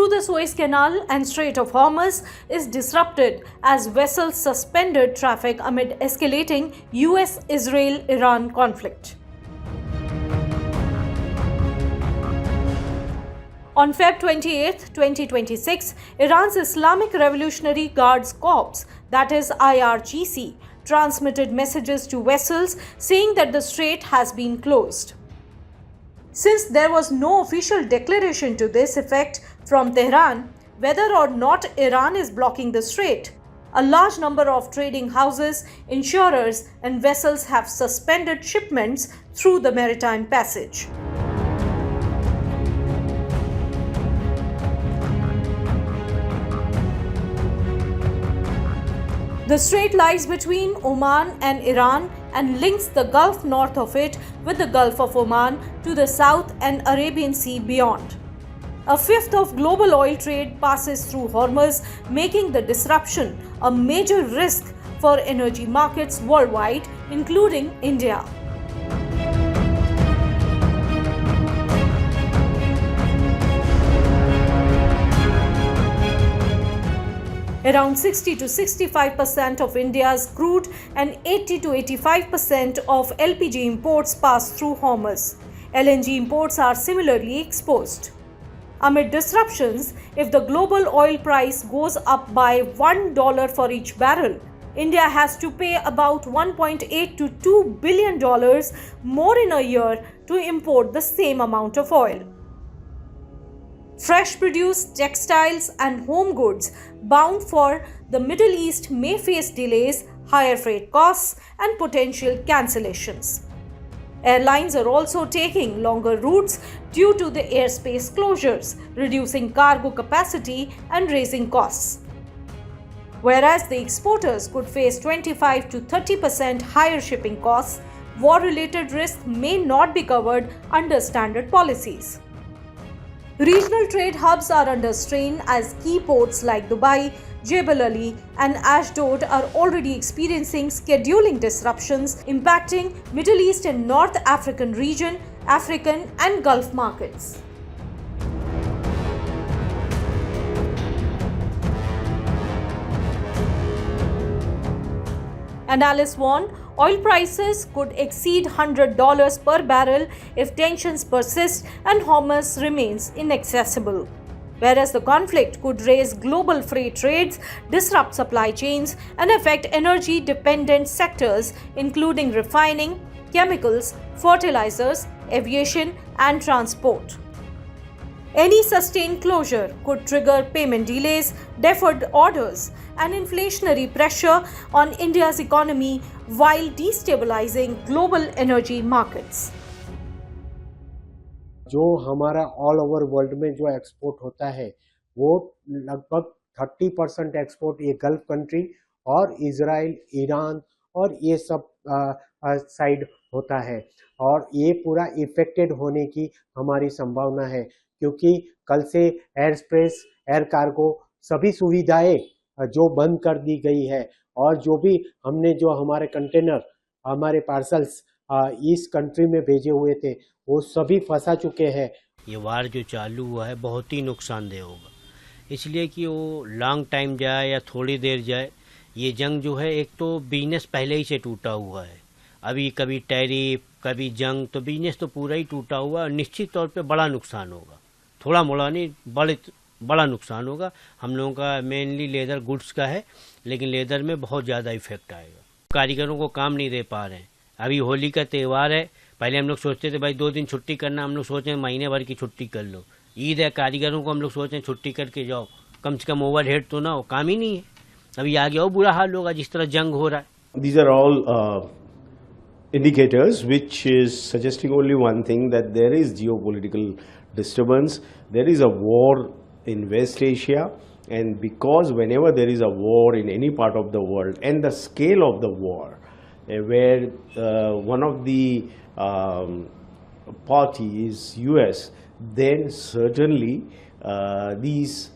through the Suez Canal and Strait of Hormuz is disrupted as vessels suspended traffic amid escalating US-Israel-Iran conflict. On Feb 28, 2026, Iran's Islamic Revolutionary Guards Corps, that is IRGC, transmitted messages to vessels saying that the strait has been closed. Since there was no official declaration to this effect from Tehran, whether or not Iran is blocking the strait, a large number of trading houses, insurers, and vessels have suspended shipments through the maritime passage. The strait lies between Oman and Iran and links the Gulf north of it with the Gulf of Oman to the south and Arabian Sea beyond. A fifth of global oil trade passes through Hormuz, making the disruption a major risk for energy markets worldwide, including India. Around 60 to 65% of India's crude and 80 to 85% of LPG imports pass through Hormuz. LNG imports are similarly exposed. Amid disruptions, if the global oil price goes up by $1 for each barrel, India has to pay about $1.8 to $2 billion more in a year to import the same amount of oil. Fresh produce, textiles, and home goods bound for the Middle East may face delays, higher freight costs, and potential cancellations. Airlines are also taking longer routes due to the airspace closures, reducing cargo capacity and raising costs. Whereas the exporters could face 25 to 30% higher shipping costs, war-related risks may not be covered under standard policies. Regional trade hubs are under strain as key ports like Dubai, Jebel Ali, and Ashdod are already experiencing scheduling disruptions impacting Middle East and North African region, African, and Gulf markets. Analysts warn oil prices could exceed $100 per barrel if tensions persist and Hormuz remains inaccessible. Whereas the conflict could raise global freight rates, disrupt supply chains, and affect energy-dependent sectors including refining, chemicals, fertilizers, aviation, and transport. Any sustained closure could trigger payment delays, deferred orders, and inflationary pressure on India's economy while destabilizing global energy markets. जो हमारा all over world में जो export होता है वो लगभग 30% export ये gulf country और इजराइल, ईरान और ये सब साइड होता है और ये पूरा इफेक्टेड होने की हमारी संभावना है क्योंकि कल से एयर स्पेस, एयर कार्गो सभी सुविधाएं जो बंद कर दी गई है और जो भी हमने जो हमारे कंटेनर, हमारे पार्सल्स इस कंट्री में भेजे हुए थे वो सभी फंसा चुके हैं। ये वार जो चालू हुआ है बहुत ही नुकसानदेह होगा, इसलिए कि वो लॉन्ग टाइम जाए या थोड़ी देर जाए, ये जंग जो है एक तो बिजनेस पहले ही से टूटा हुआ है, अभी कभी टैरिफ कभी जंग, तो बिजनेस तो पूरा ही टूटा हुआ और निश्चित तौर पे बड़ा नुकसान होगा, थोड़ा मोड़ा नहीं बड़ा नुकसान होगा। हम लोगों का मेनली लेदर गुड्स का है लेकिन लेदर में बहुत ज़्यादा इफेक्ट आएगा। कारीगरों को काम नहीं दे पा रहे हैं, अभी होली का त्यौहार है, पहले हम लोग सोचते थे भाई 2 दिन छुट्टी करना, हम लोग सोच रहे हैं महीने भर की छुट्टी कर लो। ईद है, कारीगरों को हम लोग सोच रहे हैं छुट्टी करके जाओ, कम से कम ओवर हेड तो ना हो, काम ही नहीं है। अभी आगे और बुरा हाल होगा जिस तरह जंग हो रहा है। These are all indicators which is suggesting only one thing, that there is geopolitical disturbance, there is a war in West Asia, and because whenever there is a war in any part of the world and the scale of the war, where one of the party is US, then certainly these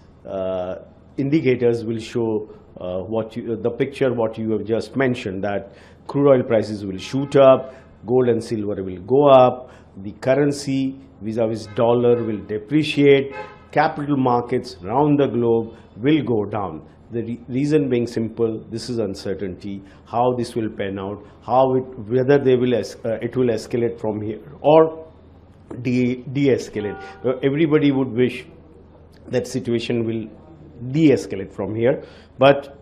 indicators will show the picture what you have just mentioned, that crude oil prices will shoot up, gold and silver will go up, the currency vis-a-vis dollar will depreciate, capital markets around the globe will go down. The reason being simple, this is uncertainty, how this will pan out, whether it will escalate from here or de-escalate. Everybody would wish that situation will de-escalate from here, but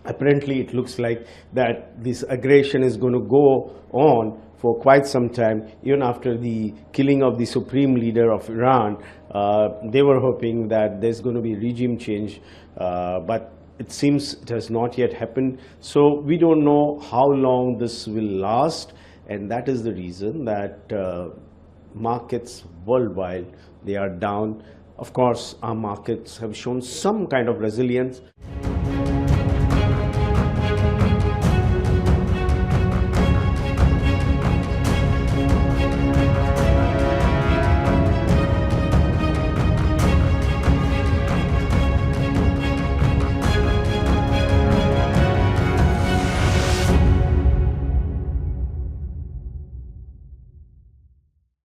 apparently it looks like that this aggression is going to go on for quite some time. Even after the killing of the supreme leader of Iran, they were hoping that there's going to be regime change, but it seems it has not yet happened. So we don't know how long this will last, and that is the reason that markets worldwide, they are down. Of course, our markets have shown some kind of resilience.